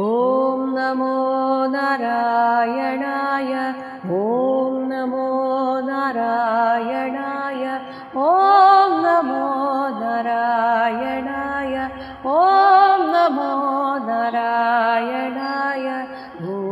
ഓം നമോ നാരായണായ. ഓം നമോ നാരായണായ. ഓം നമോ നാരായണായ. ഓം നമോ നാരായണായ. ഓം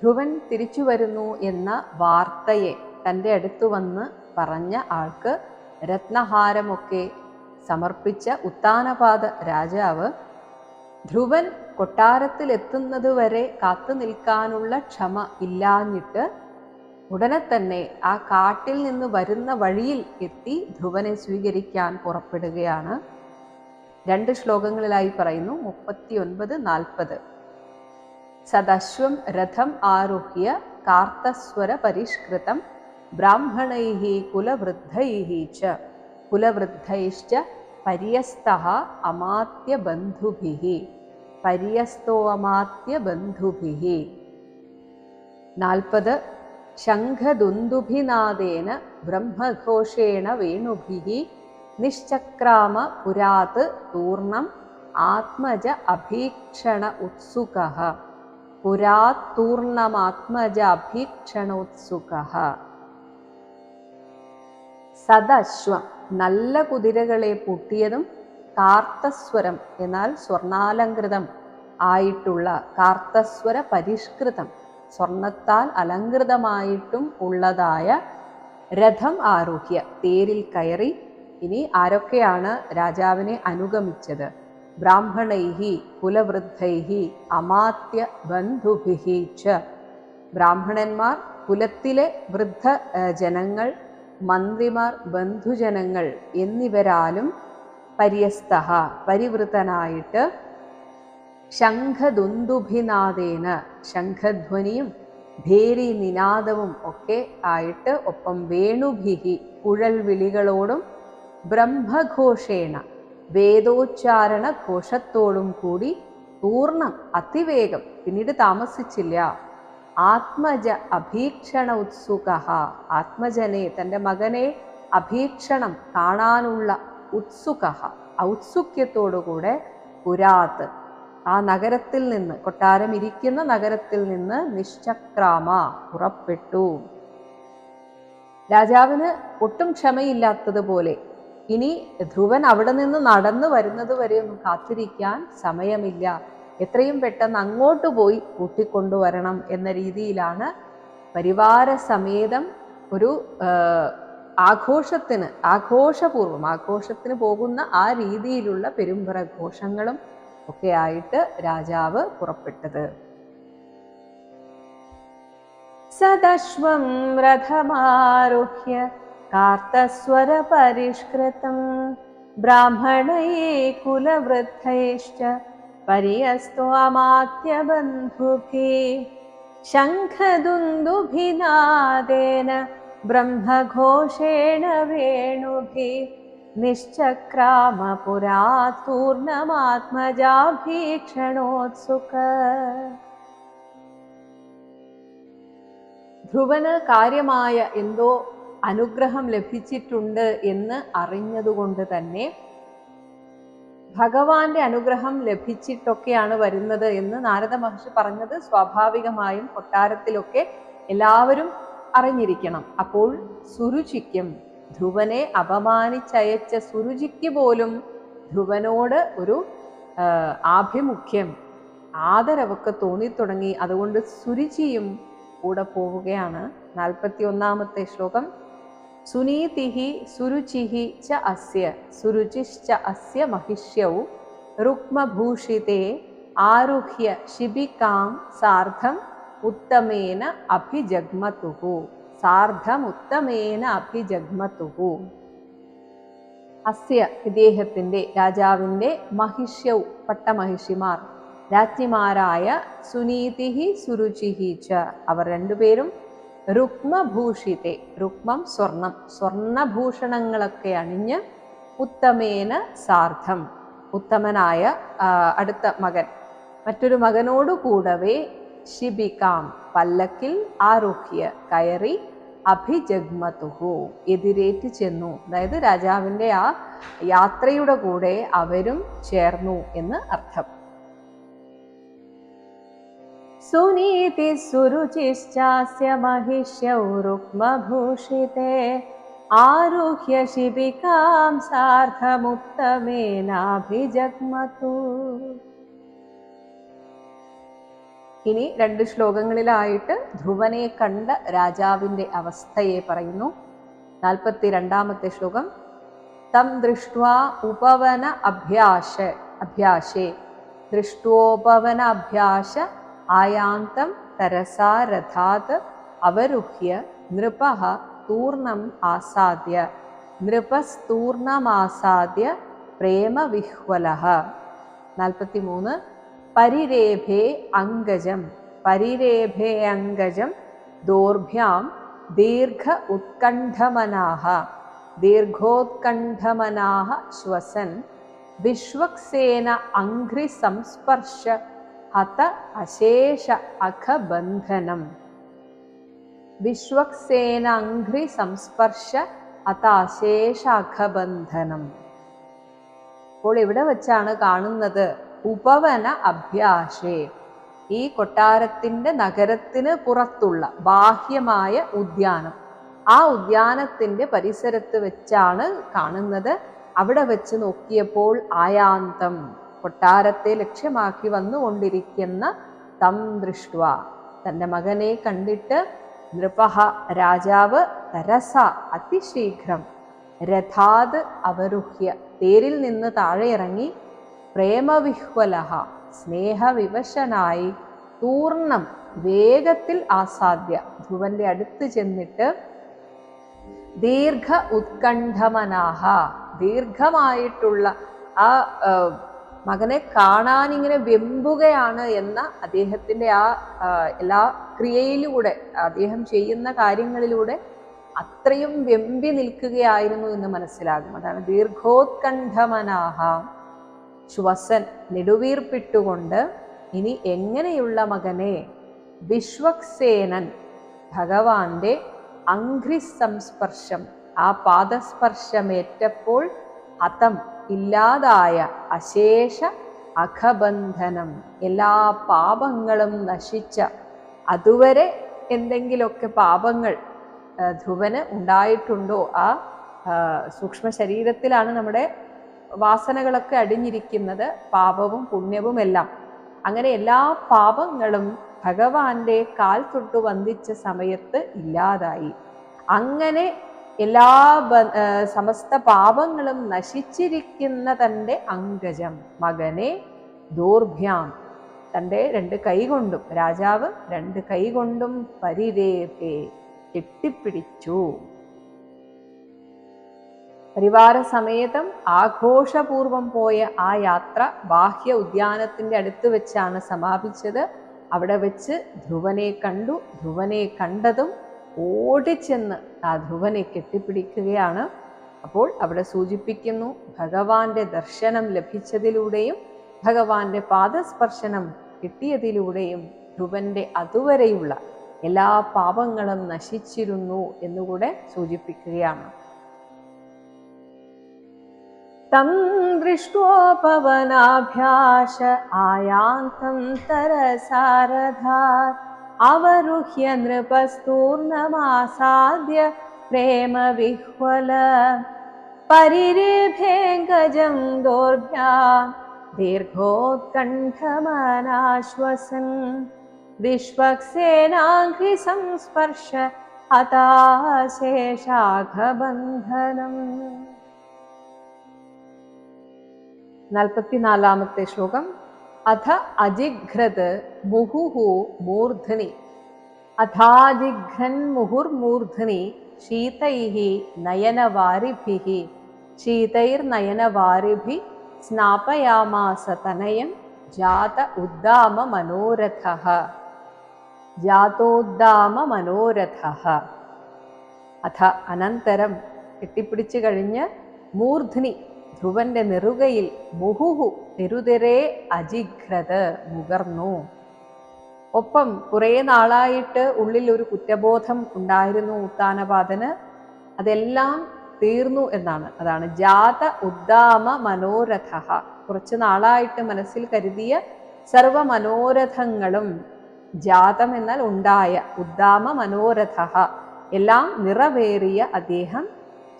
ധ്രുവൻ തിരിച്ചു വരുന്നു എന്ന വാർത്തയെ തൻ്റെ അടുത്തു വന്ന് പറഞ്ഞ ആൾക്ക് രത്നഹാരമൊക്കെ സമർപ്പിച്ച ഉത്താനപാദ രാജാവ് ധ്രുവൻ കൊട്ടാരത്തിൽ എത്തുന്നതുവരെ കാത്തു നിൽക്കാനുള്ള ക്ഷമ ഇല്ലാഞ്ഞിട്ട് ഉടനെ തന്നെ ആ കാട്ടിൽ നിന്ന് വരുന്ന വഴിയിൽ എത്തി ധ്രുവനെ സ്വീകരിക്കാൻ പുറപ്പെടുകയാണ്. 2 ശ്ലോകങ്ങളിലായി പറയുന്നു, 39-40. സദശ്വം രഥം ആരുഹ്യ കാർത്തസ്വര പരിഷ്കൃതം ബ്രാഹ്മണൈഃ കുലവൃദ്ധൈഃ ച കുലവൃദ്ധൈശ്ച പര്യസ്തഃ അമാത്യബന്ധുഭിഃ പര്യസ്തോ അമാത്യബന്ധുഭിഃ. 40. ശംഖദുന്ദുഭിനാദേന ബ്രഹ്മഘോഷേണ വേണുഭിഃ നിശ്ചക്രാമ പുരാത് തൂർണം ആത്മജ അഭീക്ഷണ ഉത്സുകഃ പുരാത്തൂർണമാത്മജ അഭീക്ഷണോത്സുകഃ. സദശ്വം നല്ല കുതിരകളെ പൂട്ടിയതും കാർത്തസ്വരം എന്നാൽ സ്വർണാലങ്കൃതം ആയിട്ടുള്ള കാർത്തസ്വര പരിഷ്കൃതം സ്വർണത്താൽ അലങ്കൃതമായിട്ടും ഉള്ളതായ രഥം ആരുഹ്യ തേരിൽ കയറി. ഇനി ആരൊക്കെയാണ് രാജാവിനെ അനുഗമിച്ചത്? ബ്രാഹ്മണൈഃ കുലവൃദ്ധൈഃ അമാത്യ ബന്ധുഭിഃ ച. ബ്രാഹ്മണന്മാർ, കുലത്തിലെ വൃദ്ധ ജനങ്ങൾ, മന്ത്രിമാർ, ബന്ധുജനങ്ങൾ എന്നിവരാലും പര്യസ്തഃ പരിവൃതനായിട്ട് ശംഖദുന്ദുഭിനാദേന ശംഖധ്വനിയും ഭേരി നിനാദവും ഒക്കെ ആയിട്ട് ഒപ്പം വേണുഭിഃ കുഴൽ വിളികളോടും ബ്രഹ്മഘോഷേണ വേദോച്ചാരണ ഘോഷത്തോടും കൂടി പൂർണ്ണം അതിവേഗം പിന്നീട് താമസിച്ചില്ല ആത്മജ അഭീക്ഷണ ഉത്സുകഃ ആത്മജനെ തൻ്റെ മകനെ അഭീക്ഷണം കാണാനുള്ള ഉത്സുകഃ ഔത്സുക്യത്തോടുകൂടെ പുരാത് ആ നഗരത്തിൽ നിന്ന് കൊട്ടാരം ഇരിക്കുന്ന നഗരത്തിൽ നിന്ന് നിശ്ചക്രാമ പുറപ്പെട്ടു. രാജാവിന് ഒട്ടും ക്ഷമയില്ലാത്തതുപോലെ ഇനി ധ്രുവൻ അവിടെ നിന്ന് നടന്നു വരുന്നത് വരെ ഒന്നും കാത്തിരിക്കാൻ സമയമില്ല, എത്രയും പെട്ടെന്ന് അങ്ങോട്ട് പോയി കൂട്ടിക്കൊണ്ടുവരണം എന്ന രീതിയിലാണ് പരിവാരസമേതം ഒരു ആഘോഷത്തിന് പോകുന്ന ആ രീതിയിലുള്ള പെരുമ്പറ ഘോഷങ്ങളും ഒക്കെ ആയിട്ട് രാജാവ് പുറപ്പെട്ടത്. സദശ്വം രഥമാരുഹ്യ കാർത്തസ്വര പരിഷ്കൃതം ബ്രാഹ്മണൈഃ കുലവൃദ്ധൈശ്ച പര്യസ്തോ അമാത്യബന്ധുഭിഃ ശംഖദുന്ദുഭിനാദേന ബ്രഹ്മഘോഷേണ വേണുഭിഃ നിശ്ചക്രാമ പുരാത്തൂർണമാത്മജാഭീക്ഷണോത്സുകഃ. ധ്രുവന് കാര്യമായ എന്തോ അനുഗ്രഹം ലഭിച്ചിട്ടുണ്ട് എന്ന് അറിഞ്ഞതുകൊണ്ട് തന്നെ ഭഗവാന്റെ അനുഗ്രഹം ലഭിച്ചിട്ടൊക്കെയാണ് വരുന്നത് എന്ന് നാരദ മഹർഷി പറഞ്ഞത് സ്വാഭാവികമായും കൊട്ടാരത്തിലൊക്കെ എല്ലാവരും അറിഞ്ഞിരിക്കണം. അപ്പോൾ സുരുചിക്കും, ധ്രുവനെ അപമാനിച്ചയച്ച സുരുചിക്ക് പോലും ധ്രുവനോട് ഒരു ആഭിമുഖ്യം, ആദരവൊക്കെ തോന്നിത്തുടങ്ങി. അതുകൊണ്ട് സുരുചിയും കൂടെ പോവുകയാണ്. 41-ാമത്തെ ശ്ലോകം. സുനീതിഃ സുരുചിഃ ച അസ്യ സുരുചിശ്ച അസ്യ മഹിഷ്യൗ രുക്മഭൂഷിതേ ആരുഹ്യ ശിബികാം സാർദ്ധം ഉത്തമേന അഭിജഗ്മതുഃ സാർദ്ധമുത്തമേന അഭിജഗ്മതുഃ. അസ്യ ഇദ്ദേഹത്തിൻ്റെ രാജാവിൻ്റെ മഹിഷ്യൗ പട്ടമഹിഷിമാർ രാജ്ഞിമാരായ സുനീതിഃ സുരുചിഃ ച അവർ രണ്ടുപേരും രുക്മഭൂഷിതേ രുക്മം സ്വർണം സ്വർണഭൂഷണങ്ങളൊക്കെ അണിഞ്ഞ് ഉത്തമേന സാർദ്ധം ഉത്തമനായ അടുത്ത മകൻ മറ്റൊരു മകനോട് കൂടവേ ശിബികാം പല്ലക്കിൽ ആരോഹ്യ കയറി അഭിജഗ്മതുഹു എതിരേറ്റ് ചെന്നു. അതായത് രാജാവിൻ്റെ ആ യാത്രയുടെ കൂടെ അവരും ചേർന്നു എന്ന് അർത്ഥം. സുനീതി സുരുചിശ്ചാസ്യ മഹിഷ്യൗ രുക്മഭൂഷിതേ ആരുഹ്യ ശിബികാം സാർദ്ധമുത്തമേനാഭിജഗ്മതു. ഇനി 2 ശ്ലോകങ്ങളിലായിട്ട് ധ്രുവനെ കണ്ട രാജാവിൻ്റെ അവസ്ഥയെ പറയുന്നു. 42-ാമത്തെ ശ്ലോകം. തം ദൃഷ്ട്വാ ഉപവന അഭ്യാശേ ദൃഷ്ടോപവന അഭ്യാസ ആയാന്തം തരസാ രഥാത് അവരുഹ്യ നൃപഃ തൂർണം ആസാദ്യ നൃപസ്തൂർണമാസാദ്യ പ്രേമവിഹ്വലഃ. 43. പരിരേഭേ അങ്കജം ദോർഭ്യാം ദീർഘോത്കണ്ഠമനാഃ ശ്വസൻ വിശ്വക്സേന അംഘ്രി സംസ്പർശ ഹത അശേഷ അഖബന്ധനം. വിശ്വക്സേന അംഘ്രി സംസ്പർശ ഹത അശേഷ അഖബന്ധനം. അപ്പോൾ ഇവിടെ വെച്ചാണ് കാണുന്നത് ഉപവന അഭ്യാസേ, ഈ കൊട്ടാരത്തിൻ്റെ നഗരത്തിന് പുറത്തുള്ള ബാഹ്യമായ ഉദ്യാനം, ആ ഉദ്യാനത്തിൻ്റെ പരിസരത്ത് വെച്ചാണ് കാണുന്നത്. അവിടെ വെച്ച് നോക്കിയപ്പോൾ ആയാന്തം കൊട്ടാരത്തെ ലക്ഷ്യമാക്കി വന്നുകൊണ്ടിരിക്കുന്ന തം ദൃഷ്ട്വ തൻ്റെ മകനെ കണ്ടിട്ട് നൃപഃ രാജാവ് തരസ അതിശീഘ്രം രഥാത് അവരുഹ്യ തേരിൽ നിന്ന് താഴെ ഇറങ്ങി പ്രേമവിഹ്വലഃ സ്നേഹവിവശനായി തൂർണം വേഗത്തിൽ ആസാദ്യ ധ്രുവന്റെ അടുത്ത് ചെന്നിട്ട് ദീർഘ ഉത്കണ്ഠമനാഹ ദീർഘമായിട്ടുള്ള ആ മകനെ കാണാനിങ്ങനെ വെമ്പുകയാണ് എന്ന അദ്ദേഹത്തിൻ്റെ ആ എല്ലാ ക്രിയയിലൂടെ അദ്ദേഹം ചെയ്യുന്ന കാര്യങ്ങളിലൂടെ അത്രയും വെമ്പി നിൽക്കുകയായിരുന്നു എന്ന് മനസ്സിലാകും. അതാണ് ദീർഘോത്കണ്ഠമനാഹ ശ്വസൻ നെടുവീർപ്പിട്ടുകൊണ്ട് ഇനി എങ്ങനെയുള്ള മകനെ വിശ്വക്സേനൻ ഭഗവാന്റെ അംഘ്രി സംസ്പർശം ആ പാദസ്പർശമേറ്റപ്പോൾ ഹതം ഇല്ലാതായ അശേഷ അഖബന്ധനം എല്ലാ പാപങ്ങളും നശിച്ച അതുവരെ എന്തെങ്കിലുമൊക്കെ പാപങ്ങൾ ധ്രുവന് ഉണ്ടായിട്ടുണ്ടോ ആ സൂക്ഷ്മ ശരീരത്തിലാണ് നമ്മുടെ വാസനകളൊക്കെ അടിഞ്ഞിരിക്കുന്നത്, പാപവും പുണ്യവും എല്ലാം. അങ്ങനെ എല്ലാ പാപങ്ങളും ഭഗവാന്റെ കാൽ തൊട്ട് വന്ദിച്ച സമയത്ത് ഇല്ലാതായി. അങ്ങനെ എല്ലാ സമസ്ത പാപങ്ങളും നശിച്ചിരിക്കുന്ന തൻ്റെ അങ്കജം മകനെ ദോർഭ്യാം തൻ്റെ 2 കൈകൊണ്ടും രാജാവ് 2 കൈകൊണ്ടും പരിരേഭേ കെട്ടിപ്പിടിച്ചു. പരിവാരസമേതം ആഘോഷപൂർവം പോയ ആ യാത്ര ബാഹ്യ ഉദ്യാനത്തിൻ്റെ അടുത്ത് വെച്ചാണ് സമാപിച്ചത്. അവിടെ വെച്ച് ധ്രുവനെ കണ്ടു. ധ്രുവനെ കണ്ടതും ഓടിച്ചെന്ന് ആ ധ്രുവനെ കെട്ടിപ്പിടിക്കുകയാണ്. അപ്പോൾ അവിടെ സൂചിപ്പിക്കുന്നു ഭഗവാന്റെ ദർശനം ലഭിച്ചതിലൂടെയും ഭഗവാന്റെ പാദസ്പർശനം കിട്ടിയതിലൂടെയും ധ്രുവന്റെ അതുവരെയുള്ള എല്ലാ പാപങ്ങളും നശിച്ചിരുന്നു എന്നുകൂടെ സൂചിപ്പിക്കുകയാണ്. തം ദൃഷ്ടോപവനാഭ്യാസ ആയാന്തം തരസാരഥാ അവരുഹ്യ നൃപസ്തൂർണമാസാദ്യ പ്രേമവിഹ്വല പരിരേഭേങ്കജം ദോർഭ്യാം ദീർഘോത്കണ്ഠമനാശ്വസൻ വിശ്വക്സേനാഘ്രി സംസ്പർശ ഹതാശേഷാഘബന്ധനം. 44-ാമത്തെ ശ്ലോകം. അഥ അജിഘ്രത് മുഹുഹു മൂർധനി അഥാജിഘ്രൻ മുഹുർമൂർധനി ശീതൈഃ നയനവാരിഭിഃ ശീതൈർനയനവാരിഭിഃ സ്നാപയാമാസ തനയം ജാതോദ്ദാമ മനോരഥഃ. അഥ അനന്തരം കെട്ടിപ്പിടിച്ചു കഴിഞ്ഞ് മൂർധനി ധ്രുവന്റെ നെറുകയിൽ മുഹുഹു തെരുതെരേ അജിഘ്രത് മുകർന്നു. ഒപ്പം കുറേ നാളായിട്ട് ഉള്ളിൽ ഒരു കുറ്റബോധം ഉണ്ടായിരുന്നു ഉത്താനപാദന്. അതെല്ലാം തീർന്നു എന്നാണ്. അതാണ് ജാത ഉദ്ദാമ മനോരഥ. കുറച്ചു നാളായിട്ട് മനസ്സിൽ കരുതിയ സർവ മനോരഥങ്ങളും, ജാതം എന്നാൽ ഉണ്ടായ, ഉദ്ദാമ മനോരഥ എല്ലാം നിറവേറിയ അദ്ദേഹം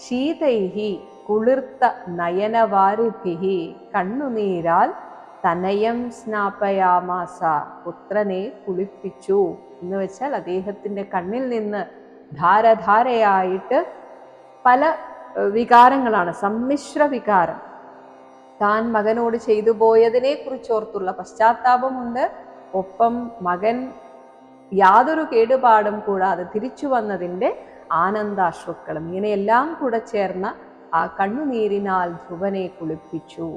ശീതൈഹി കുളിർത്ത നയനവാരിഭിഹി കണ്ണുനീരാൽ തനയം സ്നാപയാമാസ പുത്രനെ കുളിപ്പിച്ചു എന്ന് വെച്ചാൽ അദ്ദേഹത്തിന്റെ കണ്ണിൽ നിന്ന് ധാരധാരയായിട്ട് പല വികാരങ്ങളാണ്, സമ്മിശ്ര വികാരം. താൻ മകനോട് ചെയ്തു പോയതിനെ കുറിച്ചോർത്തുള്ള പശ്ചാത്താപമുണ്ട്. ഒപ്പം മകൻ യാതൊരു കേടുപാടും കൂടാതെ തിരിച്ചു വന്നതിൻ്റെ ആനന്ദാശ്രുക്കളും. ഇങ്ങനെയെല്ലാം കൂടെ ചേർന്ന ആ കണ്ണുനീരിനാൽ ധ്രുവനെ കുളിപ്പിച്ചു.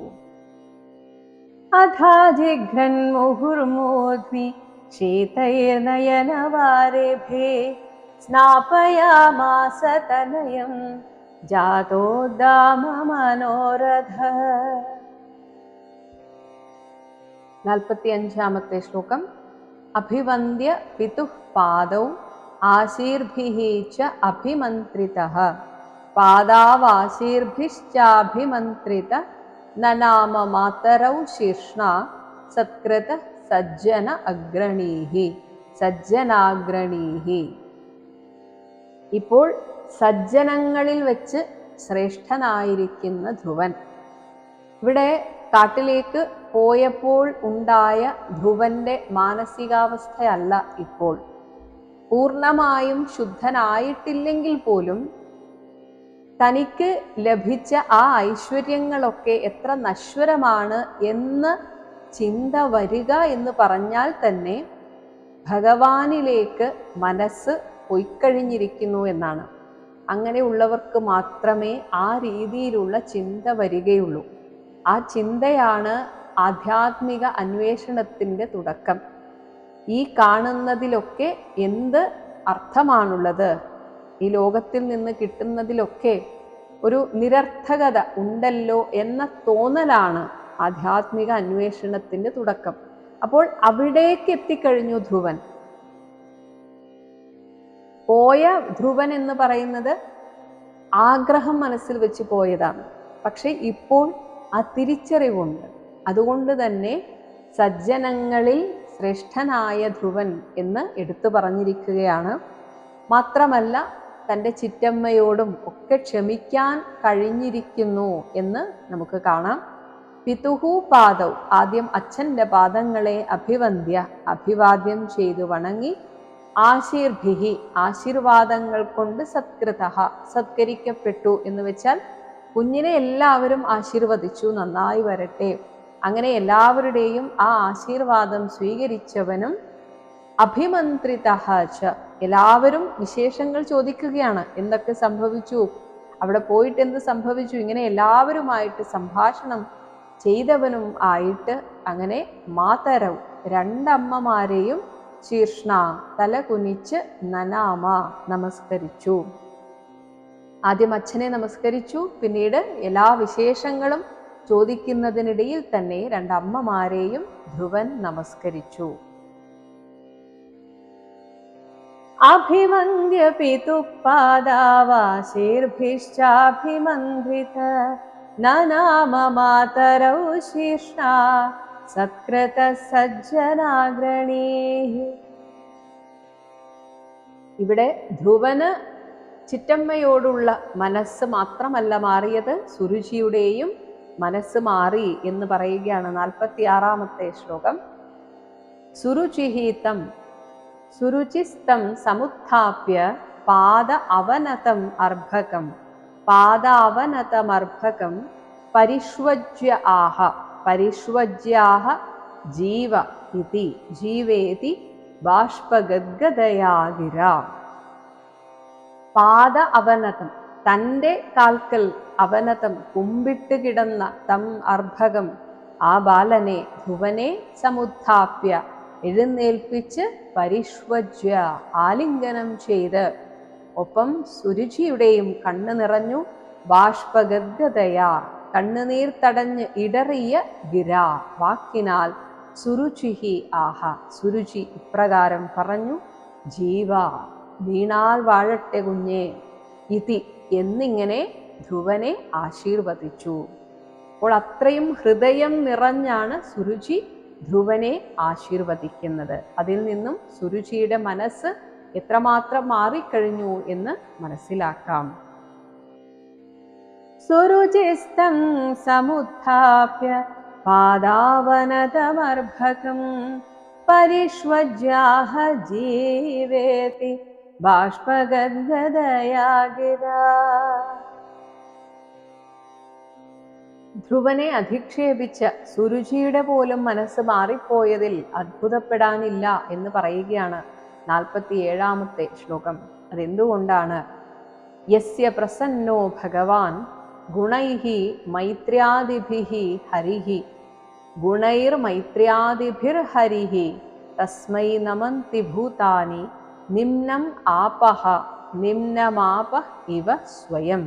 അഥാജിഘ്രൻ മുഹുർമൂർധ്നി ശീതൈർനയനവാരേഭേ സ്നാപയാമാസ തനയം ജാതോദ്ദാമ മനോരഥ. 45-ാമത്തെ ശ്ലോകം. അഭിവന്ദ്യ പിതുഃ പാദൗ ആശീർഭിഃ ച അഭിമന്ത്രിതഃ പാദാവാശീർഭിശ്ചാഭിമന്ത്രിത നനാമ മാതരൗ ശീർഷ്ണ സത്കൃത സജ്ജന അഗ്രണീഹി സജ്ജനാഗ്രണീഹി. ഇപ്പോൾ സജ്ജനങ്ങളിൽ വെച്ച് ശ്രേഷ്ഠനായിരിക്കുന്ന ധ്രുവൻ. ഇവിടെ കാട്ടിലേക്ക് പോയപ്പോൾ ഉണ്ടായ ധ്രുവന്റെ മാനസികാവസ്ഥയല്ല ഇപ്പോൾ. പൂർണ്ണമായും ശുദ്ധനായിട്ടില്ലെങ്കിൽ പോലും തനിക്ക് ലഭിച്ച ആ ഐശ്വര്യങ്ങളൊക്കെ എത്ര നശ്വരമാണ് എന്ന് ചിന്ത വരിക എന്ന് പറഞ്ഞാൽ തന്നെ ഭഗവാനിലേക്ക് മനസ്സ് പൊയ്ക്കഴിഞ്ഞിരിക്കുന്നു എന്നാണ്. അങ്ങനെയുള്ളവർക്ക് മാത്രമേ ആ രീതിയിലുള്ള ചിന്ത വരികയുള്ളൂ. ആ ചിന്തയാണ് ആധ്യാത്മിക അന്വേഷണത്തിൻ്റെ തുടക്കം. ഈ കാണുന്നതിലൊക്കെ എന്ത് അർത്ഥമാണുള്ളത്, ഈ ലോകത്തിൽ നിന്ന് കിട്ടുന്നതിലൊക്കെ ഒരു നിരർത്ഥകത ഉണ്ടല്ലോ എന്ന തോന്നലാണ് ആധ്യാത്മിക അന്വേഷണത്തിൻ്റെ തുടക്കം. അപ്പോൾ അവിടേക്ക് എത്തിക്കഴിഞ്ഞു ധ്രുവൻ. പോയ ധ്രുവൻ എന്ന് പറയുന്നത് ആഗ്രഹം മനസ്സിൽ വെച്ച് പോയതാണ്. പക്ഷെ ഇപ്പോൾ ആ തിരിച്ചറിവുണ്ട്. അതുകൊണ്ട് തന്നെ സജ്ജനങ്ങളിൽ ശ്രേഷ്ഠനായ ധ്രുവൻ എന്ന് എടുത്തു പറഞ്ഞിരിക്കുകയാണ്. മാത്രമല്ല തൻ്റെ ചിറ്റമ്മയോടും ഒക്കെ ക്ഷമിക്കാൻ കഴിഞ്ഞിരിക്കുന്നു എന്ന് നമുക്ക് കാണാം. പിതുഹു പാദൗ, ആദ്യം അച്ഛൻ്റെ പാദങ്ങളെ അഭിവന്ദ്യ, അഭിവാദ്യം ചെയ്തു വണങ്ങി, ആശീർഭിഹി, ആശീർവാദങ്ങൾ കൊണ്ട് സത്കൃത, സത്കരിക്കപ്പെട്ടു എന്ന് വെച്ചാൽ കുഞ്ഞിനെ എല്ലാവരും ആശീർവദിച്ചു, നന്നായി വരട്ടെ. അങ്ങനെ എല്ലാവരുടെയും ആ ആശീർവാദം സ്വീകരിച്ചവനും അഭിമന്ത്രിതഃ ച, എല്ലാവരും വിശേഷങ്ങൾ ചോദിക്കുകയാണ്. എന്തൊക്കെ സംഭവിച്ചു, അവിടെ പോയിട്ട് എന്ത് സംഭവിച്ചു, ഇങ്ങനെ എല്ലാവരുമായിട്ട് സംഭാഷണം ചെയ്തവനും ആയിട്ട് അങ്ങനെ മാതരവ്, രണ്ടമ്മമാരെയും ശീർഷ്ണ, തല കുനിച്ച്, നനാമ, നമസ്കരിച്ചു. ആദ്യം അച്ഛനെ നമസ്കരിച്ചു, പിന്നീട് എല്ലാ വിശേഷങ്ങളും ചോദിക്കുന്നതിനിടയിൽ തന്നെ രണ്ടമ്മമാരെയും ധ്രുവൻ നമസ്കരിച്ചു. അഭിവന്ദ്യ പിതുപാദാവാശീർഭിശ്ചാഭിമന്ത്രിത നനാമ മാതരൗ ശീർഷ്ണ സത്കൃത സജ്ജനാഗ്രണീഹി. ഇവിടെ ധ്രുവന് ചിറ്റമ്മയോടുള്ള മനസ്സ് മാത്രമല്ല മാറിയത്, സുരുചിയുടെയും മനസ്സ് മാറി എന്ന് പറയുകയാണ്. 46-ാമത്തെ ശ്ലോകം. സുരുചിഹീതം സുരുചിസ്തം സമുത്ഥാപ്യ പാദ അവനതം അർഭകം പാദാവനതമർഭകം പരിഷ്വജ്യ ആഹ പരിഷ്വജ്യാഹ ജീവ ഇതി ജീവേതി ബാഷ്പഗദ്ഗദയാ ഗിര. പാദ അവനതം, തൻ്റെ കാൽക്കൽ അവനതം കുമ്പിട്ട് കിടന്ന തം അർഭകം, ആ ബാലനെ ധ്രുവനെ സമുത്ഥാപ്യ എഴുന്നേൽപ്പിച്ച് പരിഷ്വജ്യ ആലിംഗനം ചെയ്ത്, ഒപ്പം സുരുചിയുടെയും കണ്ണ് നിറഞ്ഞു, ബാഷ്പഗദ്ഗദയാ കണ്ണുനീർ തടഞ്ഞ് ഇടറിയ ഗിര, വാക്കിനാൽ സുരുചിഹി ആഹ, സുരുചി ഇപ്രകാരം പറഞ്ഞു, ജീവ, വീണാൽ വാഴട്ടെ കുഞ്ഞേ, ഇതി എന്നിങ്ങനെ ധ്രുവനെ ആശീർവദിച്ചു. അപ്പോൾ അത്രയും ഹൃദയം നിറഞ്ഞാണ് സുരുചി ധ്രുവനെ ആശീർവദിക്കുന്നത്. അതിൽ നിന്നും സുരുചിയുടെ മനസ്സ് എത്രമാത്രം മാറിക്കഴിഞ്ഞു എന്ന് മനസ്സിലാക്കാം. സുരുചിസ്തം സമുത്ഥാപ്യ പാദാവനതമർഭകം പരിഷ്വജ്യാഹ ജീവേതി ബാഷ്പഗദ്ഗദയാ ഗിരാ. ധ്രുവനെ അധിക്ഷേപിച്ച സുരുചിയുടെ പോലും മനസ്സ് മാറിപ്പോയതിൽ അത്ഭുതപ്പെടാനില്ല എന്ന് പറയുകയാണ് 47-ാമത്തെ ശ്ലോകം. അതെന്തുകൊണ്ടാണ്? യസ്യ പ്രസന്നോ ഭഗവാൻ ഗുണൈഹി മൈത്ര്യാദിഭിഹി ഹരിഹി, ഗുണൈർമൈത്ര്യാദിഭിർഹരിഹി തസ്മൈ നമന്തി ഭൂതാനി നിമ്നം ആപഹ നിമ്നമാപ ഇവ സ്വയം.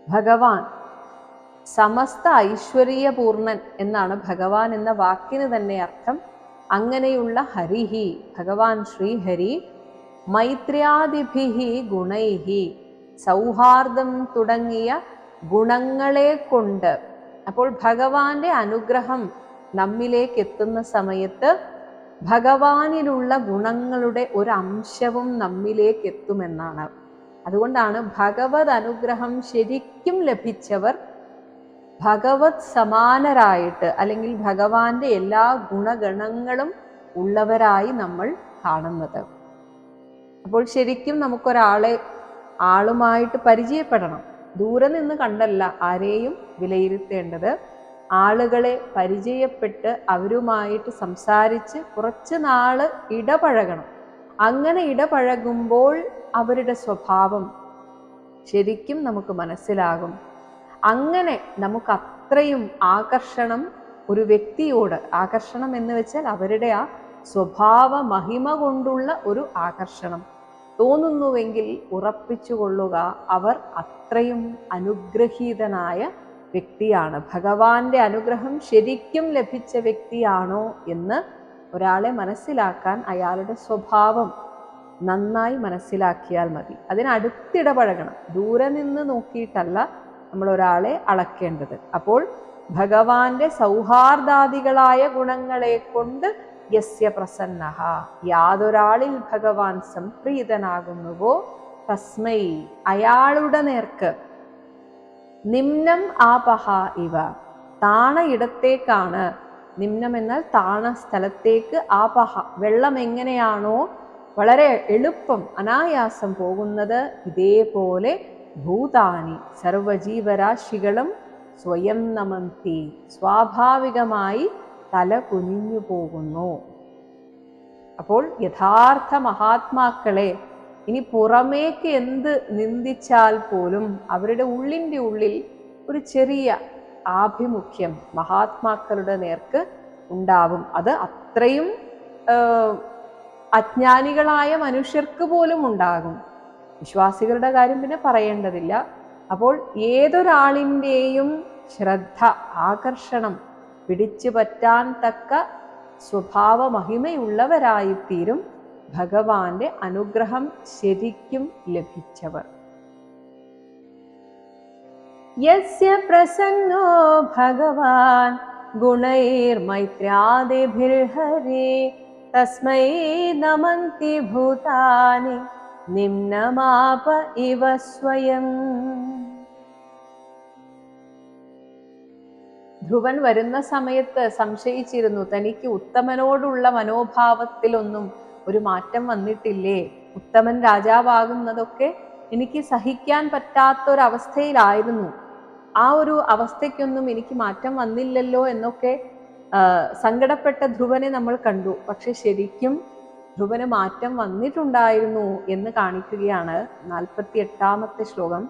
ഭഗവാൻ സമസ്ത ഐശ്വര്യപൂർണൻ എന്നാണ് ഭഗവാൻ എന്ന വാക്കിന് തന്നെ അർത്ഥം. അങ്ങനെയുള്ള ഹരിഹി, ഭഗവാൻ ശ്രീഹരി, മൈത്ര്യാദിഭിഹി ഗുണൈഹി, സൗഹാർദ്ദം തുടങ്ങിയ ഗുണങ്ങളെ കൊണ്ട്. അപ്പോൾ ഭഗവാന്റെ അനുഗ്രഹം നമ്മിലേക്ക് എത്തുന്ന സമയത്ത് ഭഗവാനിലുള്ള ഗുണങ്ങളുടെ ഒരു അംശവും നമ്മിലേക്ക് എത്തുമെന്നാണ്. അതുകൊണ്ടാണ് ഭഗവത് അനുഗ്രഹം ശരിക്കും ലഭിച്ചവർ ഭഗവത് സമാനരായിട്ട്, അല്ലെങ്കിൽ ഭഗവാന്റെ എല്ലാ ഗുണഗണങ്ങളും ഉള്ളവരായി നമ്മൾ കാണുന്നത്. അപ്പോൾ ശരിക്കും നമുക്കൊരാളെ ആളുമായിട്ട് പരിചയപ്പെടണം. ദൂരെ നിന്ന് കണ്ടല്ല ആരെയും വിലയിരുത്തേണ്ടത്. ആളുകളെ പരിചയപ്പെട്ട് അവരുമായിട്ട് സംസാരിച്ച് കുറച്ച് നാള് ഇടപഴകണം. അങ്ങനെ ഇടപഴകുമ്പോൾ അവരുടെ സ്വഭാവം ശരിക്കും നമുക്ക് മനസ്സിലാകും. അങ്ങനെ നമുക്ക് അത്രയും ആകർഷണം ഒരു വ്യക്തിയോട്, ആകർഷണം എന്ന് വെച്ചാൽ അവരുടെ ആ സ്വഭാവ മഹിമ കൊണ്ടുള്ള ഒരു ആകർഷണം തോന്നുന്നുവെങ്കിൽ ഉറപ്പിച്ചുകൊള്ളുക, അവർ അത്രയും അനുഗ്രഹീതനായ വ്യക്തിയാണ്, ഭഗവാന്റെ അനുഗ്രഹം ശരിക്കും ലഭിച്ച വ്യക്തിയാണോ എന്ന് ഒരാളെ മനസ്സിലാക്കാൻ അയാളുടെ സ്വഭാവം നന്നായി മനസ്സിലാക്കിയാൽ മതി. അതിനടുത്തിടപഴകണം, ദൂരെ നിന്ന് നോക്കിയിട്ടല്ല നമ്മൾ ഒരാളെ അളക്കേണ്ടത്. അപ്പോൾ ഭഗവാന്റെ സൗഹാർദ്ദാദികളായ ഗുണങ്ങളെ കൊണ്ട് യസ്യ പ്രസന്നഃ, യാതൊരാളിൽ ഭഗവാൻ സംപ്രീതനാകുന്നുവോ തസ്മൈ, അയാളുടെ നേർക്ക്, നിമ്നം ആപഹ ഇവ, താണ ഇടത്തേക്കാണ്, നിമ്നം എന്നാൽ താണ സ്ഥലത്തേക്ക്, ആപഹ വെള്ളം എങ്ങനെയാണോ വളരെ എളുപ്പം അനായാസം പോകുന്നത്, ഇതേപോലെ ഭൂതാനി സർവജീവരാശികളും സ്വയം നമന്തി, സ്വാഭാവികമായി തല കുനിഞ്ഞു പോകുന്നു. അപ്പോൾ യഥാർത്ഥ മഹാത്മാക്കളെ ഇനി പുറമേക്ക് എന്ത് നിന്ദിച്ചാൽ പോലും അവരുടെ ഉള്ളിൻ്റെ ഉള്ളിൽ ഒരു ചെറിയ ആഭിമുഖ്യം മഹാത്മാക്കളുടെ നേർക്ക് ഉണ്ടാവും. അത് അത്രയും അജ്ഞാനികളായ മനുഷ്യർക്ക് പോലും ഉണ്ടാകും. വിശ്വാസികളുടെ കാര്യം പിന്നെ പറയേണ്ടതില്ല. അപ്പോൾ ഏതൊരാളിൻ്റെയും ശ്രദ്ധ, ആകർഷണം പിടിച്ചു പറ്റാൻ തക്ക സ്വഭാവ മഹിമയുള്ളവരായിത്തീരും ഭഗവാന്റെ അനുഗ്രഹം ശരിക്കും ലഭിച്ചവർ. യസ്യ പ്രസന്നോ ഭഗവാൻ ഗുണൈർമൈത്ര്യാദിഭിർഹരി തസ്മൈ നമന്തി ഭൂതാനി നിമ്നമാപ ഇവ സ്വയം. ധ്രുവൻ വരുന്ന സമയത്ത് സംശയിച്ചിരുന്നു, തനിക്ക് ഉത്തമനോടുള്ള മനോഭാവത്തിലൊന്നും ഒരു മാറ്റം വന്നിട്ടില്ലേ, ഉത്തമൻ രാജാവാകുന്നതൊക്കെ എനിക്ക് സഹിക്കാൻ പറ്റാത്തൊരവസ്ഥയിലായിരുന്നു, ആ ഒരു അവസ്ഥയ്ക്കൊന്നും എനിക്ക് മാറ്റം വന്നില്ലല്ലോ എന്നൊക്കെ സങ്കടപ്പെട്ട ധ്രുവനെ നമ്മൾ കണ്ടു. പക്ഷെ ശരിക്കും ധ്രുവന് മാറ്റം വന്നിട്ടുണ്ടായിരുന്നു എന്ന് കാണിക്കുകയാണ് 48-ാമത്തെ ശ്ലോകം.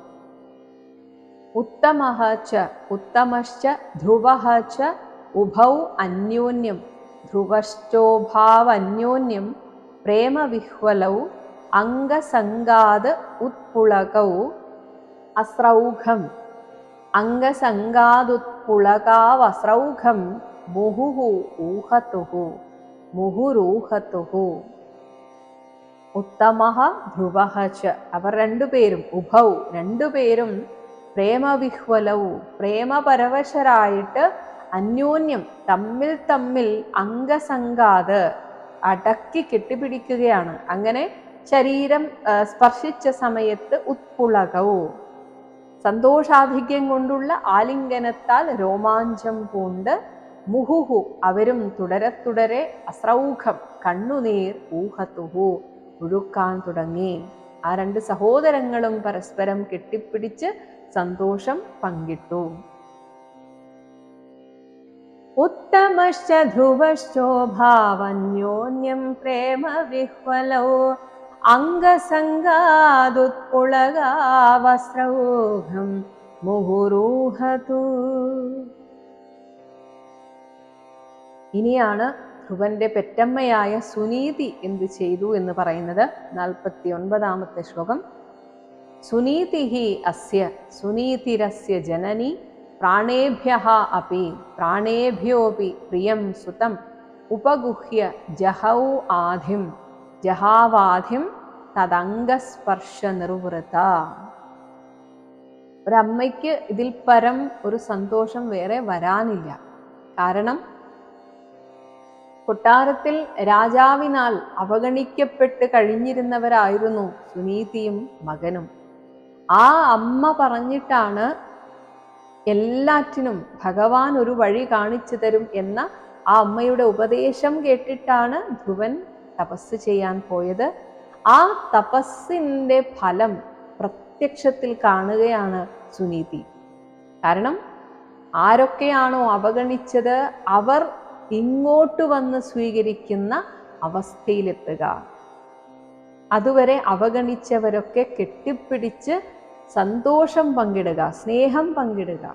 ഉത്തമഃ ച ഉത്തമശ്ച ധ്രുവഃ ച ഉഭൗ അന്യോന്യം ധ്രുവശ്ചോഭാവന്യോന്യം പ്രേമവിഹ്വലൗ അംഗസംഗാദ ഉത്പുളകൗ അസ്രൗഘം അംഗസംഗാദുത്പുളകാവസ്രൗഘം മുഹുഹു ഊഹതുഹു മുഹുരൂഹതുഹു. ഉത്തമഃ ധ്രുവഃ ച, അവർ രണ്ടുപേരും, ഉഭൗ രണ്ടുപേരും, പ്രേമവിഹ്വലൗ പ്രേമപരവശരായിട്ട് അന്യോന്യം തമ്മിൽ തമ്മിൽ അംഗസംഗാത് അടക്കി കെട്ടിപ്പിടിക്കുകയാണ്. അങ്ങനെ ശരീരം സ്പർശിച്ച സമയത്ത് ഉത്പുളകൗ സന്തോഷാധിക്യം കൊണ്ടുള്ള ആലിംഗനത്താൽ രോമാഞ്ചം പൂണ്ട്, മുഹുഹു അവരും തുടരെ തുടരെ, അസ്രൗഘം കണ്ണുനീർ, ഊഹതുഹു ഒഴുക്കാൻ തുടങ്ങി. ആ രണ്ട് സഹോദരങ്ങളും പരസ്പരം കെട്ടിപ്പിടിച്ച് സന്തോഷം പങ്കിട്ടു. ഉത്തമശ്ച ധ്രുവശ്ചോഭാവന്യോന്യം പ്രേമവിഹ്വലൗ അംഗസംഗാദുത്പുളകാവസ്രൗഘം മുഹുരൂഹതു. ഇനിയാണ് ധ്രുവന്റെ പെറ്റമ്മയായ സുനീതി എന്ത് ചെയ്തു എന്ന് പറയുന്നത്. 49ാമത്തെ ശ്ലോകം. സുനീതിഹി അസ്യ സുനീതിരസ്യ ജനനി പ്രാണേഭ്യഃ അപി പ്രാണേഭ്യോപി പ്രിയം സുതം ഉപഗുഹ്യ ജഹാവാധിം തദംഗസ്പർശ നിർവൃത. ഒരമ്മയ്ക്ക് ഇതിൽ പരം ഒരു സന്തോഷം വേറെ വരാനില്ല. കാരണം കൊട്ടാരത്തിൽ രാജാവിനാൽ അവഗണിക്കപ്പെട്ട് കഴിഞ്ഞിരുന്നവരായിരുന്നു സുനീതിയും മകനും. ആ അമ്മ പറഞ്ഞിട്ടാണ് എല്ലാറ്റിനും ഭഗവാൻ ഒരു വഴി കാണിച്ചു തരും എന്ന ആ അമ്മയുടെ ഉപദേശം കേട്ടിട്ടാണ് ധ്രുവൻ തപസ് ചെയ്യാൻ പോയത്. ആ തപസ്സിന്റെ ഫലം പ്രത്യക്ഷത്തിൽ കാണുകയാണ് സുനീതി. കാരണം ആരൊക്കെയാണോ അവഗണിച്ചത് അവർ ഇങ്ങോട്ട് വന്ന് സ്വീകരിക്കുന്ന അവസ്ഥയിലെത്തുക. അതുവരെ അവഗണിച്ചവരൊക്കെ കെട്ടിപ്പിടിച്ച് സന്തോഷം പങ്കിടുക, സ്നേഹം പങ്കിടുക.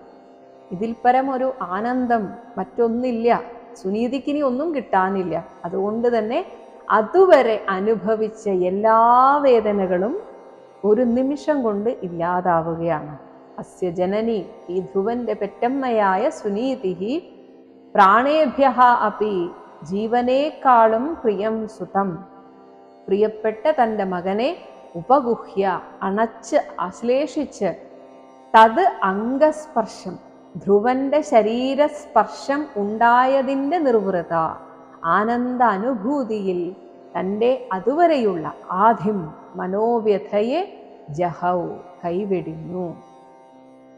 ഇതിൽ പരം ഒരു ആനന്ദം മറ്റൊന്നില്ല. സുനീതിക്കിനി ഒന്നും കിട്ടാനില്ല. അതുകൊണ്ട് തന്നെ അതുവരെ അനുഭവിച്ച എല്ലാ വേദനകളും ഒരു നിമിഷം കൊണ്ട് ഇല്ലാതാവുകയാണ്. അസ്യ ജനനി, ഈ ധ്രുവന്റെ പെറ്റമ്മയായ സുനീതി, പ്രാണേഭ്യഃ അപി ജീവനേക്കാളും പ്രിയം സുതം പ്രിയപ്പെട്ട തൻ്റെ മകനെ ഉപഗുഹ്യ അണച്ച് ആശ്ലേഷിച്ച് തത് അംഗസ്പർശം ധ്രുവന്റെ ശരീരസ്പർശം ഉണ്ടായതിൻ്റെ നിർവൃത ആനന്ദ അനുഭൂതിയിൽ തൻ്റെ അതുവരെയുള്ള ആധിം മനോവ്യഥയെ ജഹൗ കൈവെടിഞ്ഞു.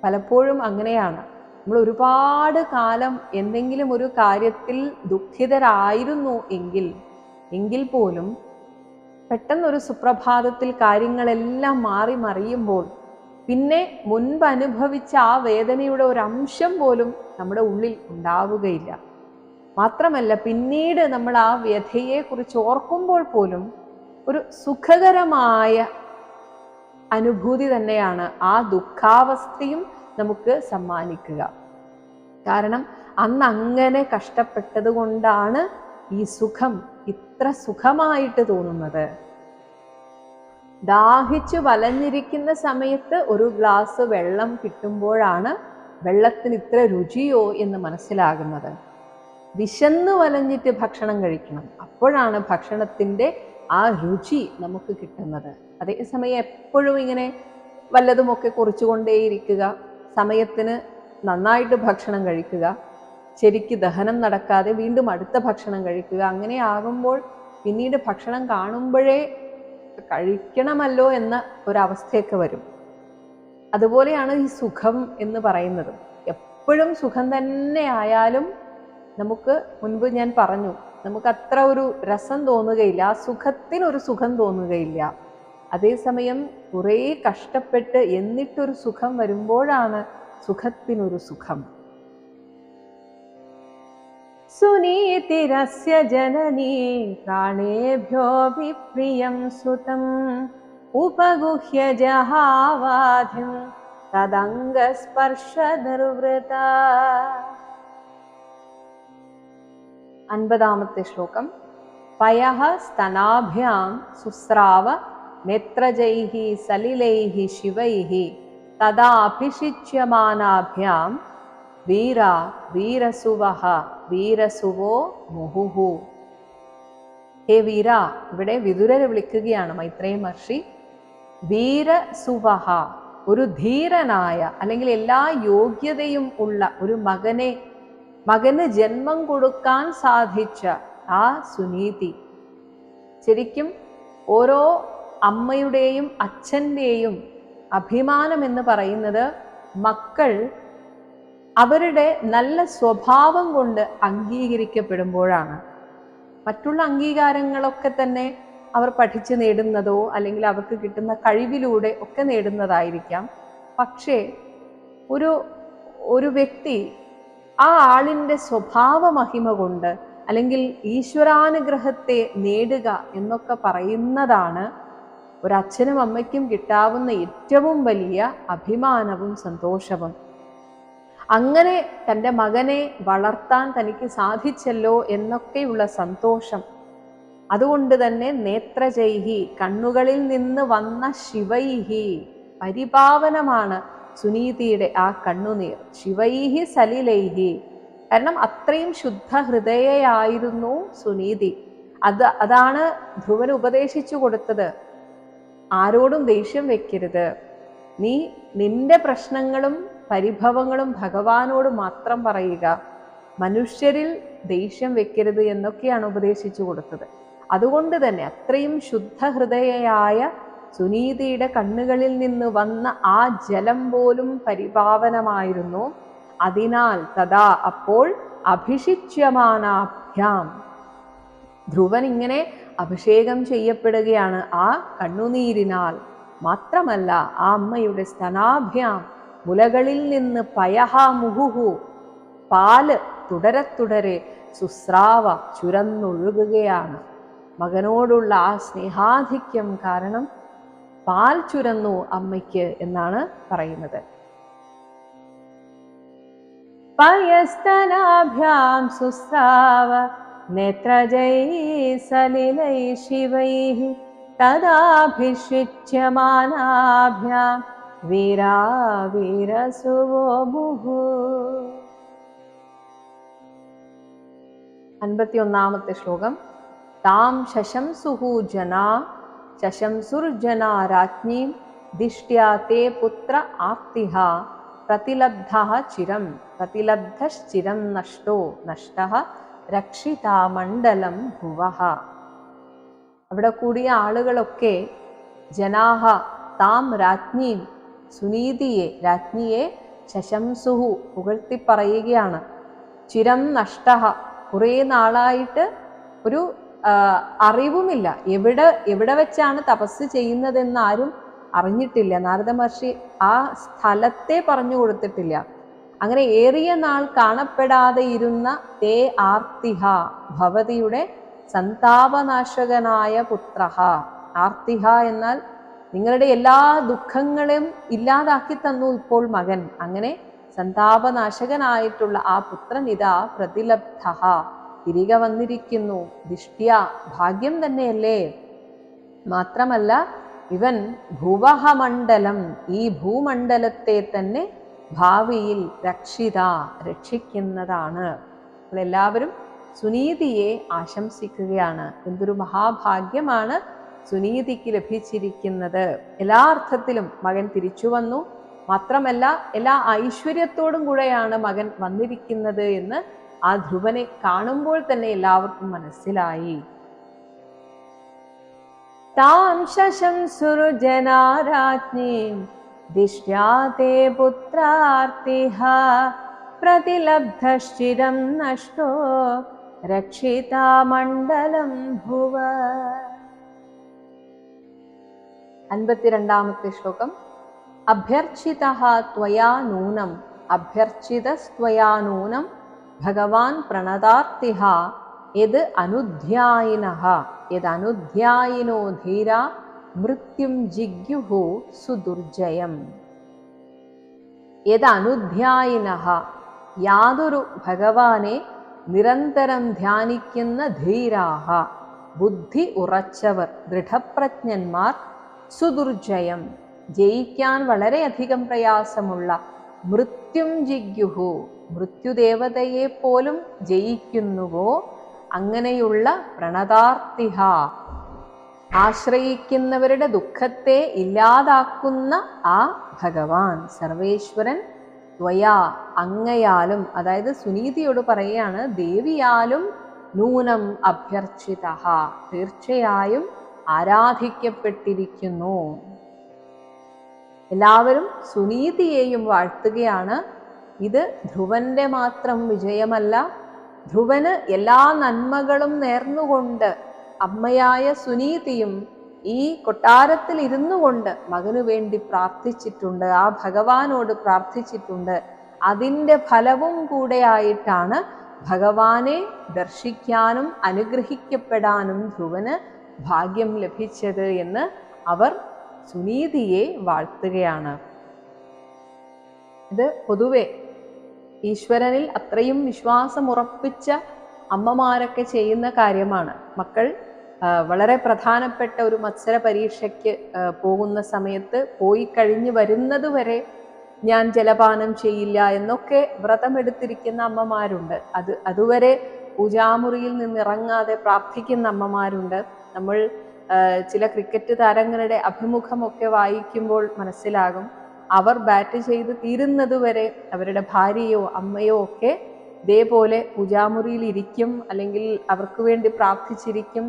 പലപ്പോഴും അങ്ങനെയാണ്. നമ്മൾ ഒരുപാട് കാലം എന്തെങ്കിലും ഒരു കാര്യത്തിൽ ദുഃഖിതരായിരുന്നു എങ്കിൽ പോലും പെട്ടെന്നൊരു സുപ്രഭാതത്തിൽ കാര്യങ്ങളെല്ലാം മാറി മറിയുമ്പോൾ പിന്നെ മുൻപ് അനുഭവിച്ച ആ വേദനയുടെ ഒരു അംശം പോലും നമ്മുടെ ഉള്ളിൽ ഉണ്ടാവുകയില്ല. മാത്രമല്ല, പിന്നീട് നമ്മൾ ആ വ്യഥയെക്കുറിച്ച് ഓർക്കുമ്പോൾ പോലും ഒരു സുഖകരമായ അനുഭൂതി തന്നെയാണ് ആ ദുഃഖാവസ്ഥയും നമുക്ക് സമ്മാനിക്കുക. കാരണം അന്ന് അങ്ങനെ കഷ്ടപ്പെട്ടത് കൊണ്ടാണ് ഈ സുഖം ഇത്ര സുഖമായിട്ട് തോന്നുന്നത്. ദാഹിച്ചു വലഞ്ഞിരിക്കുന്ന സമയത്ത് ഒരു ഗ്ലാസ് വെള്ളം കിട്ടുമ്പോഴാണ് വെള്ളത്തിന് ഇത്ര രുചിയോ എന്ന് മനസ്സിലാകുന്നത്. വിശന്ന് വലഞ്ഞിട്ട് ഭക്ഷണം കഴിക്കണം, അപ്പോഴാണ് ഭക്ഷണത്തിൻ്റെ ആ രുചി നമുക്ക് കിട്ടുന്നത്. അതേസമയം എപ്പോഴും ഇങ്ങനെ വല്ലതുമൊക്കെ കുറിച്ചുകൊണ്ടേയിരിക്കുക, സമയത്തിന് നന്നായിട്ട് ഭക്ഷണം കഴിക്കുക, ശരിക്ക് ദഹനം നടക്കാതെ വീണ്ടും അടുത്ത ഭക്ഷണം കഴിക്കുക, അങ്ങനെ ആകുമ്പോൾ പിന്നീട് ഭക്ഷണം കാണുമ്പോഴേ കഴിക്കണമല്ലോ എന്ന ഒരവസ്ഥയൊക്കെ വരും. അതുപോലെയാണ് ഈ സുഖം എന്ന് പറയുന്നത്. എപ്പോഴും സുഖം തന്നെ ആയാലും നമുക്ക്, മുൻപ് ഞാൻ പറഞ്ഞു, നമുക്ക് അത്ര ഒരു രസം തോന്നുകയില്ല, ആ സുഖത്തിനൊരു സുഖം തോന്നുകയില്ല. അതേസമയം കുറേ കഷ്ടപ്പെട്ട് എന്നിട്ടൊരു സുഖം വരുമ്പോഴാണ് സുഖത്തിനൊരു സുഖം. സുനീതിരസ്യ ജനനീ പ്രാണേഭ്യോപി പ്രിയം സുതം ഉപഗുഹ്യ ജഹാവാധിം തദംഗസ്പർശ നിർവൃത. 50ാമത്തെ ശ്ലോകം. പയഃ സ്തനാഭ്യാം സുസ്രാവ നേത്രജൈഃ സലിലൈഃ ശിവൈഃ തദാഭിഷിച്യമാനാഭ്യാം വീര വീരസുവഹ വീരസുവോ മുഹുഹു. ഹേ വീര, ഇവിടെ വിതുരരെ വിളിക്കുകയാണ് മൈത്രേയ മഹർഷി. വീരസുവഹ, ഒരു ധീരനായ അല്ലെങ്കിൽ എല്ലാ യോഗ്യതയും ഉള്ള ഒരു മകന് ജന്മം കൊടുക്കാൻ സാധിച്ച ആ സുനീതി. ശരിക്കും ഓരോ അമ്മയുടെയും അച്ഛൻ്റെയും അഭിമാനം എന്ന് പറയുന്നത് മക്കൾ അവരുടെ നല്ല സ്വഭാവം കൊണ്ട് അംഗീകരിക്കപ്പെടുമ്പോഴാണ്. മറ്റുള്ള അംഗീകാരങ്ങളൊക്കെ തന്നെ അവർ പഠിച്ച് നേടുന്നതോ അല്ലെങ്കിൽ അവർക്ക് കിട്ടുന്ന കഴിവിലൂടെ ഒക്കെ നേടുന്നതായിരിക്കാം. പക്ഷേ ഒരു വ്യക്തി ആ ആളിൻ്റെ സ്വഭാവ മഹിമ കൊണ്ട് അല്ലെങ്കിൽ ഈശ്വരാനുഗ്രഹത്തെ നേടുക എന്നൊക്കെ പറയുന്നതാണ് ഒരച്ഛനും അമ്മയ്ക്കും കിട്ടാവുന്ന ഏറ്റവും വലിയ അഭിമാനവും സന്തോഷവും. അങ്ങനെ തൻ്റെ മകനെ വളർത്താൻ തനിക്ക് സാധിച്ചല്ലോ എന്നൊക്കെയുള്ള സന്തോഷം. അതുകൊണ്ട് തന്നെ നേത്രജൈഹി, കണ്ണുകളിൽ നിന്ന് വന്ന ശിവൈഹി, പരിപാവനമാണ് സുനീതിയുടെ ആ കണ്ണുനീർ. ശിവൈഹി സലിലൈഹി, കാരണം അത്രയും ശുദ്ധ ഹൃദയയായിരുന്നു സുനീതി. അതാണ് ധ്രുവന് ഉപദേശിച്ചു കൊടുത്തത്. ആരോടും ദേഷ്യം വെക്കരുത്, നീ നിന്റെ പ്രശ്നങ്ങളും പരിഭവങ്ങളും ഭഗവാനോട് മാത്രം പറയുക, മനുഷ്യരിൽ ദേഷ്യം വെക്കരുത് എന്നൊക്കെയാണ് ഉപദേശിച്ചു കൊടുത്തത്. അതുകൊണ്ട് തന്നെ അത്രയും ശുദ്ധ ഹൃദയയായ സുനീതിയുടെ കണ്ണുകളിൽ നിന്ന് വന്ന ആ ജലം പോലും പരിപാവനമായിരുന്നു. അതിനാൽ തഥാ, അപ്പോൾ അഭിഷിച്യമാനാഭ്യാം, ധ്രുവൻ ഇങ്ങനെ അഭിഷേകം ചെയ്യപ്പെടുകയാണ് ആ കണ്ണുനീരിനാൽ. മാത്രമല്ല ആ അമ്മയുടെ സ്തനാഭ്യാം, മുലകളിൽ നിന്ന് പയഹ മുഹുഹു, പാല് തുടരെ സുസ്രാവ ചുരന്നൊഴുകുകയാണ്. മകനോടുള്ള ആ സ്നേഹാധിക്യം കാരണം പാൽ ചുരന്നു അമ്മയ്ക്ക് എന്നാണ് പറയുന്നത്. പയസ്തനാഭ്യാം സുസ്രാവ നേത്രജൈ സലിലൈ ശിവൈ തദാഭിഷിച്യമാനാഭ്യാം വീരാ വീരസുവോ മുഹു. 51-ാമത്തെ ശ്ലോകം. താം ശശംസുഹു ജനാ ശശംസുർജനാ രാജ്ഞീം ദിഷ്ട്യാ തേ പുത്ര ആർത്തിഹ പ്രതിലബ്ധഃ ചിരം പ്രതിലബ്ധശ്ചിരം നഷ്ടോ നഷ്ടഃ രക്ഷിതാ മണ്ഡലം ഭുവഃ. അവിടെ കൂടിയ ആളുകളൊക്കെ ജനാഹ താം രാജ്ഞീം, രാജ്ഞിയെ ശശംസുഹു പുകഴ്ത്തി പറയുകയാണ്. ചിരം നഷ്ടഃ, കുറേ നാളായിട്ട് ഒരു അറിവുമില്ല, എവിടെ വെച്ചാണ് തപസ് ചെയ്യുന്നതെന്ന് ആരും അറിഞ്ഞിട്ടില്ല. നാരദ മഹർഷി ആ സ്ഥലത്തെ പറഞ്ഞു കൊടുത്തിട്ടില്ല. അങ്ങനെ ഏറിയ നാൾ കാണപ്പെടാതെ ഇരുന്ന തേ ആർത്തിഹ, ഭവതിയുടെ സന്താപനാശകനായ പുത്രഃ. ആർത്തിഹ എന്നാൽ നിങ്ങളുടെ എല്ലാ ദുഃഖങ്ങളെയും ഇല്ലാതാക്കി തന്നു ഇപ്പോൾ മകൻ. അങ്ങനെ സന്താപനാശകനായിട്ടുള്ള ആ പുത്രൻ ഇതാ പ്രതിലബ്ധഃ, തിരികെ വന്നിരിക്കുന്നു. ദിഷ്ട്യ, ഭാഗ്യം തന്നെയല്ലേ. മാത്രമല്ല ഇവൻ ഭുവഃ മണ്ഡലം, ഈ ഭൂമണ്ഡലത്തെ തന്നെ ഭാവിയിൽ രക്ഷിക്കുന്നതാണ്. നമ്മളെല്ലാവരും സുനീതിയെ ആശംസിക്കുകയാണ്. എന്തൊരു മഹാഭാഗ്യമാണ് സുനീതിക്ക് ലഭിച്ചിരിക്കുന്നത്. എല്ലാ അർത്ഥത്തിലും മകൻ തിരിച്ചു വന്നു. മാത്രമല്ല എല്ലാ ഐശ്വര്യത്തോടും കൂടെയാണ് മകൻ വന്നിരിക്കുന്നത് എന്ന് ആ ധ്രുവനെ കാണുമ്പോൾ തന്നെ എല്ലാവർക്കും മനസ്സിലായി. താം ശശംസുർജനാ രാജ്ഞീം ദിഷ്ട്യാ തേ പുത്രാർത്തിഹ പ്രതിലബ്ധശ്ചിരം നഷ്ടോ രക്ഷിതാ മണ്ഡലം ഭുവ. 52-ാമത്തെ ശ്ലോകം. അഭ്യർച്ചിതഃ ത്വയാ നൂനം അഭ്യർച്ചിതസ്ത്വയാ നൂനം ഭഗവാൻ പ്രണതാർത്തിഹ യത് അനുധ്യായിനഃ യദനുധ്യായിനോ ധീരാ മൃത്യും ജിഗ്യുഹു സുദുർജയം. യദനുധ്യായിനഃ, യാതൊരു ഭഗവാനെ നിരന്തരം ധ്യാനിക്കുന്ന ധീരാഹ, ബുദ്ധി ഉറച്ചവർ, ദൃഢപ്രജ്ഞന്മാർ, സുദുർജയം, ജയിക്കാൻ വളരെയധികം പ്രയാസമുള്ള മൃത്യും ജിഗ്യുഹു, മൃത്യുദേവതയെ പോലും ജയിക്കുന്നുവോ അങ്ങനെയുള്ള പ്രണതാർത്തിഹ, ആശ്രയിക്കുന്നവരുടെ ദുഃഖത്തെ ഇല്ലാതാക്കുന്ന ആ ഭഗവാൻ സർവേശ്വരൻ ത്വയാ, അങ്ങയാലും, അതായത് സുനീതിയോട് പറയുകയാണ്, ദേവിയാലും നൂനം അഭ്യർച്ചിത, തീർച്ചയായും ആരാധിക്കപ്പെട്ടിരിക്കുന്നു. എല്ലാവരും സുനീതിയെയും വാഴ്ത്തുകയാണ്. ഇത് ധ്രുവന്റെ മാത്രം വിജയമല്ല, ധ്രുവന് എല്ലാ നന്മകളും നേർന്നുകൊണ്ട് അമ്മയായ സുനീതിയും ഈ കൊട്ടാരത്തിൽ ഇരുന്നു കൊണ്ട് മകനു വേണ്ടി പ്രാർത്ഥിച്ചിട്ടുണ്ട്, ആ ഭഗവാനോട് പ്രാർത്ഥിച്ചിട്ടുണ്ട്. അതിൻ്റെ ഫലവും കൂടെ ആയിട്ടാണ് ഭഗവാനെ ദർശിക്കാനും അനുഗ്രഹിക്കപ്പെടാനും ധ്രുവന് ഭാഗ്യം ലഭിച്ചത് എന്ന് അവർ സുനീതിയെ വാഴ്ത്തുകയാണ്. ഇത് പൊതുവെ ഈശ്വരനിൽ അത്രയും വിശ്വാസമുറപ്പിച്ച അമ്മമാരൊക്കെ ചെയ്യുന്ന കാര്യമാണ്. മക്കൾ വളരെ പ്രധാനപ്പെട്ട ഒരു മത്സര പരീക്ഷയ്ക്ക് പോകുന്ന സമയത്ത് പോയി കഴിഞ്ഞ് വരുന്നത് വരെ ഞാൻ ജലപാനം ചെയ്യില്ല എന്നൊക്കെ വ്രതമെടുത്തിരിക്കുന്ന അമ്മമാരുണ്ട്. അതുവരെ പൂജാമുറിയിൽ നിന്നിറങ്ങാതെ പ്രാർത്ഥിക്കുന്ന അമ്മമാരുണ്ട്. നമ്മൾ ചില ക്രിക്കറ്റ് താരങ്ങളുടെ അഭിമുഖമൊക്കെ വായിക്കുമ്പോൾ മനസ്സിലാകും, അവർ ബാറ്റ് ചെയ്ത് തീരുന്നതുവരെ അവരുടെ ഭാര്യയോ അമ്മയോ ഒക്കെ ഇതേപോലെ പൂജാമുറിയിൽ ഇരിക്കും, അല്ലെങ്കിൽ അവർക്ക് വേണ്ടി പ്രാർത്ഥിച്ചിരിക്കും,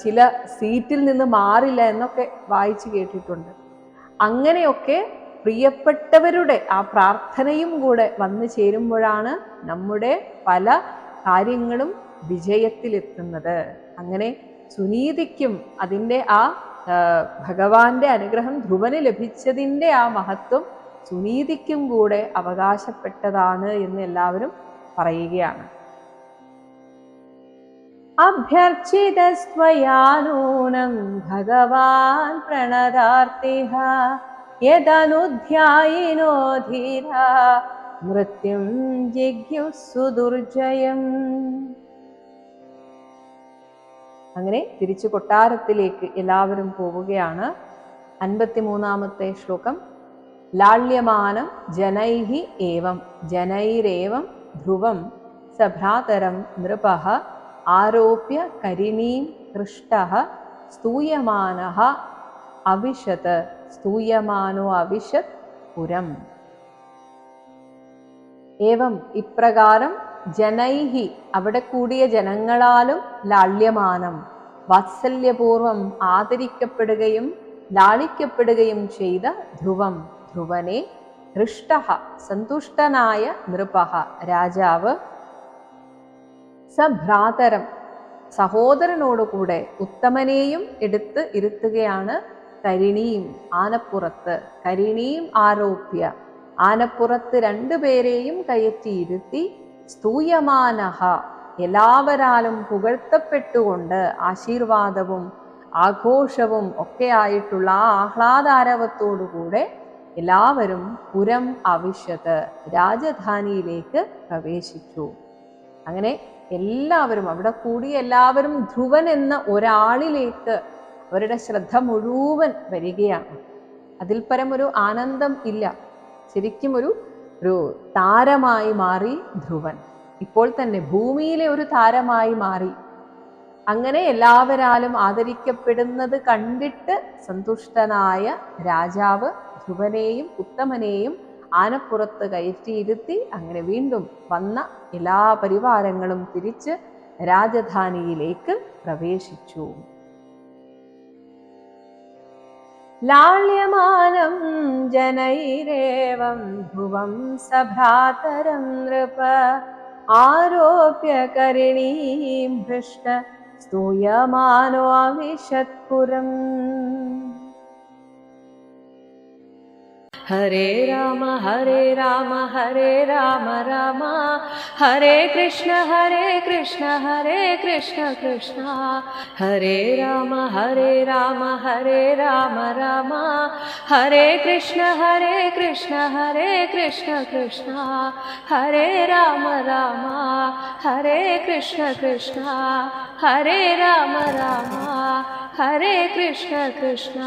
ചില സീറ്റിൽ നിന്ന് മാറില്ല എന്നൊക്കെ വായിച്ചു കേട്ടിട്ടുണ്ട്. അങ്ങനെയൊക്കെ പ്രിയപ്പെട്ടവരുടെ ആ പ്രാർത്ഥനയും കൂടെ വന്നു ചേരുമ്പോഴാണ് നമ്മുടെ പല കാര്യങ്ങളും വിജയത്തിലെത്തുന്നത്. അങ്ങനെ സുനീതിക്കും അതിൻ്റെ ആ ഭഗവാന്റെ അനുഗ്രഹം ധ്രുവന് ലഭിച്ചതിൻ്റെ ആ മഹത്വം സുനീതിക്കും കൂടെ അവകാശപ്പെട്ടതാണ് എന്ന് എല്ലാവരും പറയുകയാണ്. അഭ്യർച്ചിതസ്ത്വയാനൂനം ഭഗവാൻ പ്രണതാർത്തിഹ യദനുധ്യായിനോ ധീര മൃത്യും ജിഗ്യുഃ സുദുർജയം. അങ്ങനെ തിരിച്ചു കൊട്ടാരത്തിലേക്ക് എല്ലാവരും പോവുകയാണ്. 53-ാമത്തെ ശ്ലോകം. ലാള്യമാനം ജനൈഹി ഏവം ജനൈരേവം ധ്രുവം സഭ്രാതരം നൃപഃ ആരോപ്യ കരിണീം ഹൃഷ്ടഃ സ്തൂയമാനഃ അവിശത് സ്തൂയമാനോ അവിശത് പുരം. ഏവം ഇപ്രകാരം ജനൈഹി അവിടെ കൂടിയ ജനങ്ങളാലും ലാള്യമാനം വാത്സല്യപൂർവം ആദരിക്കപ്പെടുകയും ലാളിക്കപ്പെടുകയും ചെയ്ത ധ്രുവം ധ്രുവനെ ഹൃഷ്ടഃ സന്തുഷ്ടനായ നൃപഃ രാജാവ് സഭ്രാതരം സഹോദരനോടുകൂടെ ഉത്തമനെയും എടുത്ത് ഇരുത്തുകയാണ്. കരിണീം ആനപ്പുറത്ത്, കരിണീം ആരോപ്യ ആനപ്പുറത്ത് രണ്ടുപേരെയും കയറ്റിയിരുത്തി സ്തൂയമാനഃ എല്ലാവരാലും പുകഴ്ത്തപ്പെട്ടുകൊണ്ട് ആശീർവാദവും ആഘോഷവും ഒക്കെ ആയിട്ടുള്ള ആ ആഹ്ലാദാരവത്തോടുകൂടെ എല്ലാവരും പുരം അവിശത് രാജധാനിയിലേക്ക് പ്രവേശിച്ചു. അങ്ങനെ എല്ലാവരും അവിടെ കൂടി എല്ലാവരും ധ്രുവൻ എന്ന ഒരാളിലേക്ക് അവരുടെ ശ്രദ്ധ മുഴുവൻ വരികയാണ്. അതിൽ പരം ഒരു ആനന്ദം ഇല്ല. ശരിക്കും ഒരു താരമായി മാറി ധ്രുവൻ. ഇപ്പോൾ തന്നെ ഭൂമിയിലെ ഒരു താരമായി മാറി. അങ്ങനെ എല്ലാവരാലും ആദരിക്കപ്പെടുന്നത് കണ്ടിട്ട് സന്തുഷ്ടനായ രാജാവ് ധ്രുവനെയും ഉത്തമനെയും ആനപ്പുറത്ത് കയറ്റിയിരുത്തി അങ്ങനെ വീണ്ടും വന്ന എല്ലാ പരിവാരങ്ങളും തിരിച്ച് രാജധാനിയിലേക്ക് പ്രവേശിച്ചു. ലാള്യമാനം ജനൈരേവം ധ്രുവം സഭ്രാതരം നൃപ ആരോപ്യ കരിണീം ഭൃഷ്ട സ്തൂയമാനോ അവിശത്പുരം. ഹരേ രാമ ഹരേ രാമ ഹരേ രാമ രാമ ഹരേ കൃഷ്ണ ഹരേ കൃഷ്ണ ഹരേ കൃഷ്ണ കൃഷ്ണ ഹരേ രാമ ഹരേ രാമ ഹരേ രാമ രാമ ഹരേ കൃഷ്ണ ഹരേ കൃഷ്ണ ഹരേ കൃഷ്ണ കൃഷ്ണ ഹരേ രാമ രാമ ഹരേ കൃഷ്ണ കൃഷ്ണ ഹരേ രാമ രാമ ഹരേ കൃഷ്ണ കൃഷ്ണ.